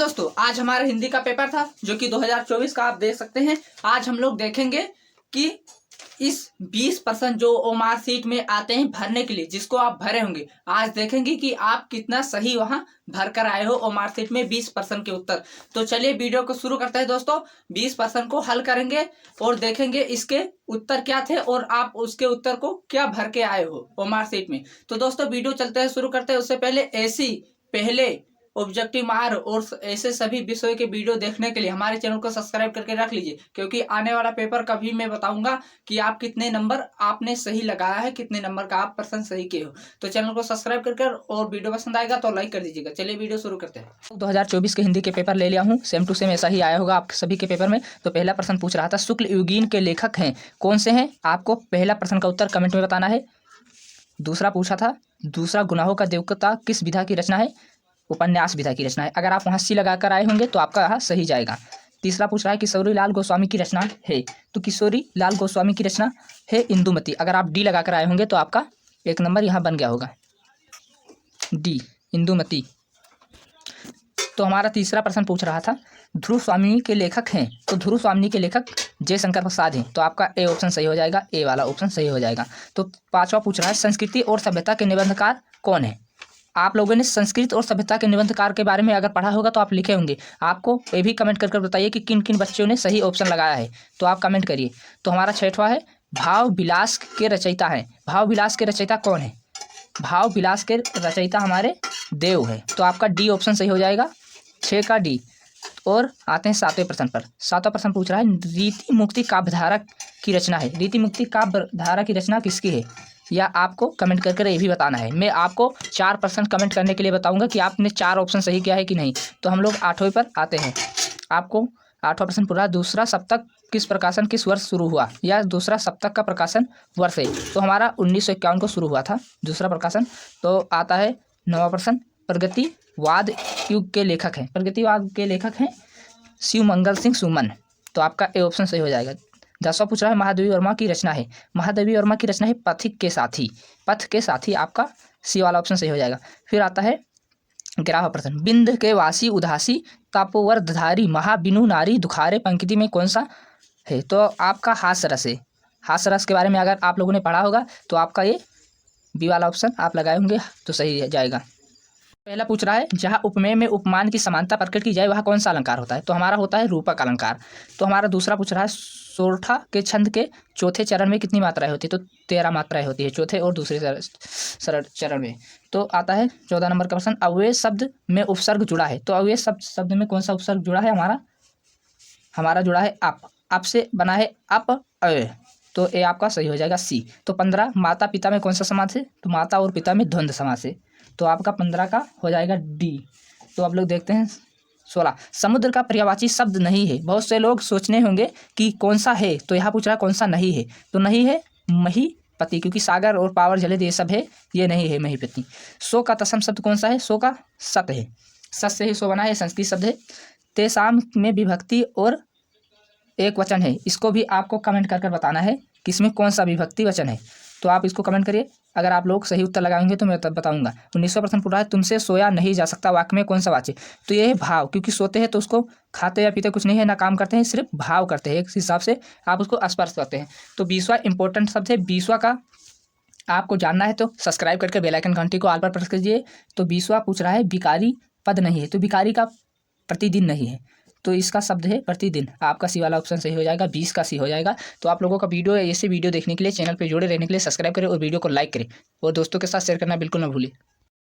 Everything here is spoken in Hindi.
दोस्तों, आज हमारा हिंदी का पेपर था जो कि 2024 का आप देख सकते हैं। आज हम लोग देखेंगे कि इस 20% जो ओमार सीट में आते हैं भरने के लिए, जिसको आप भरे होंगे, आज देखेंगे कि आप कितना सही वहां भर कर आए हो ओमार सीट में 20% के उत्तर। तो चलिए वीडियो को शुरू करते हैं दोस्तों। 20% को हल करेंगे और देखेंगे इसके उत्तर क्या थे और आप उसके उत्तर को क्या भर के आए हो ओमार सीट में। तो दोस्तों वीडियो चलते हैं, शुरू करते हैं। उससे पहले ऐसी पहले ऑब्जेक्टिव मार और ऐसे सभी विषयों के वीडियो देखने के लिए हमारे चैनल को सब्सक्राइब करके रख लीजिए, क्योंकि आने वाला पेपर कभी मैं बताऊंगा कि आप कितने नंबर आपने सही लगाया है, कितने नंबर का आप प्रश्न सही किए हो। तो चैनल को सब्सक्राइब करके और वीडियो पसंद आएगा तो लाइक कर दीजिएगा। चलिए वीडियो शुरू करते हैं। 2024 के हिंदी के पेपर ले लिया हूँ, सेम टू सेम ऐसा ही आया होगा आप सभी के पेपर में। तो पहला प्रश्न पूछ रहा था, शुक्ल युगीन के लेखक हैं कौन से हैं? आपको पहला प्रश्न का उत्तर कमेंट में बताना है। दूसरा पूछा था, दूसरा गुनाहों का देवता किस विधा की रचना है? उपन्यास विधा की रचना है। अगर आप वहाँ सी लगाकर आए होंगे तो आपका यहाँ सही जाएगा। तीसरा पूछ रहा है, किशोरी लाल गोस्वामी की रचना है, तो किशोरी लाल गोस्वामी की रचना है इंदुमती। अगर आप डी लगाकर आए होंगे तो आपका एक नंबर यहाँ बन गया होगा, डी इंदुमती। तो हमारा तीसरा प्रश्न पूछ रहा था, ध्रुव स्वामिनी के लेखक हैं, तो ध्रुव स्वामिनी के लेखक जयशंकर प्रसाद हैं। तो आपका ए ऑप्शन सही हो जाएगा, ए वाला ऑप्शन सही हो जाएगा। तो पांचवा पूछ रहा है, संस्कृति और सभ्यता के निबंधकार कौन है? आप लोगों ने संस्कृत और सभ्यता के निबंधकार के बारे में अगर पढ़ा होगा तो आप लिखे होंगे। आपको ये भी कमेंट कर बताइए कि किन किन बच्चों ने सही ऑप्शन लगाया है, तो आप कमेंट करिए। तो हमारा छठवां है, भाव विलास के रचयिता हैं। भाव विलास के रचयिता कौन है? भाव विलास के रचयिता हमारे देव है। तो आपका डी ऑप्शन सही हो जाएगा, 6 का डी। और आते हैं सातवें प्रश्न पर। सातवां प्रश्न पूछ रहा है, रीति मुक्ति काव्यधारा की रचना है। रीति मुक्ति काव्यधारा की रचना किसकी है, या आपको कमेंट करके ये भी बताना है। मैं आपको 4% कमेंट करने के लिए बताऊंगा कि आपने 4 ऑप्शन सही किया है कि नहीं। तो हम लोग 8वें पर आते हैं। आपको 8वां प्रश्न पूरा, दूसरा सप्तक किस प्रकाशन किस वर्ष शुरू हुआ, या दूसरा सप्तक का प्रकाशन वर्ष है? तो हमारा 1951 को शुरू हुआ था दूसरा प्रकाशन। तो आता है 9वां प्रश्न, प्रगतिवाद युग के लेखक हैं। प्रगतिवाद के लेखक हैं शिवमंगल सिंह सुमन। तो आपका ए ऑप्शन सही हो जाएगा। 10वां पूछ रहा है, महादेवी वर्मा की रचना है। महादेवी वर्मा की रचना है पथिक के साथी। पथ के साथी, आपका सी वाला ऑप्शन सही हो जाएगा। फिर आता है 11वां प्रश्न, बिंद के वासी उदासी तपोवर्धधारी महाबिनु नारी दुखारे पंक्ति में कौन सा है? तो आपका हास्य रस है। हास्य रस के बारे में अगर आप लोगों ने पढ़ा होगा तो आपका ये बी वाला ऑप्शन आप लगाए होंगे तो सही जाएगा। पहला पूछ रहा है, जहाँ उपमेय में उपमान की समानता प्रकट की जाए वह कौन सा अलंकार होता है? तो हमारा होता है रूपक अलंकार। तो हमारा दूसरा पूछ रहा है, सोरठा के छंद के चौथे चरण में कितनी मात्राएं होती है? तो 13 मात्राएं होती है चौथे और दूसरे चरण में। तो आता है 14 नंबर का प्रश्न, अव्यय शब्द में उपसर्ग जुड़ा है। तो अव्यय शब्द में कौन सा उपसर्ग जुड़ा है? हमारा जुड़ा है अप। अप से बना है अप अव्यय। तो ये आपका सही हो जाएगा, सी। तो 15, माता पिता में कौन सा समास है? तो माता और पिता में द्वंद्व समास है। तो आपका 15 का हो जाएगा डी। तो आप लोग देखते हैं 16, समुद्र का पर्यायवाची शब्द नहीं है। बहुत से लोग सोचने होंगे कि कौन सा है, तो यहाँ पूछ रहा है कौन सा नहीं है। तो नहीं है महीपति, क्योंकि सागर और पावर जलद ये सब है, ये नहीं है महीपति। सो का तत्सम शब्द कौन सा है? सो का सत है, सत से ही सो बना है, संस्कृत शब्द है। तेसाम में विभक्ति और एक वचन है। इसको भी आपको कमेंट कर बताना है कि इसमें कौन सा विभक्ति वचन है। तो आप इसको कमेंट करिए। अगर आप लोग सही उत्तर लगाएंगे तो मैं तब बताऊंगा। 19वां प्रश्न पूछ रहा है, तुमसे सोया नहीं जा सकता वाक्य में कौन सा वाच्य? तो ये है भाव, क्योंकि सोते हैं तो उसको खाते या पीते कुछ नहीं है, ना काम करते हैं, सिर्फ भाव करते हैं, एक हिसाब से आप उसको स्पर्श करते हैं। तो 20वां इंपॉर्टेंट शब्द है। 20वां का आपको जानना है तो सब्सक्राइब करके बेल आइकन घंटी को ऑल पर प्रेस कीजिए। तो 20वां पूछ रहा है, भिखारी पद नहीं है। तो भिखारी का प्रतिदिन नहीं है, तो इसका शब्द है प्रतिदिन। आपका सी वाला ऑप्शन सही हो जाएगा, 20 का सी हो जाएगा। तो आप लोगों का वीडियो ऐसे वीडियो देखने के लिए चैनल पे जुड़े रहने के लिए सब्सक्राइब करें और वीडियो को लाइक करें और दोस्तों के साथ शेयर करना बिल्कुल ना भूलें।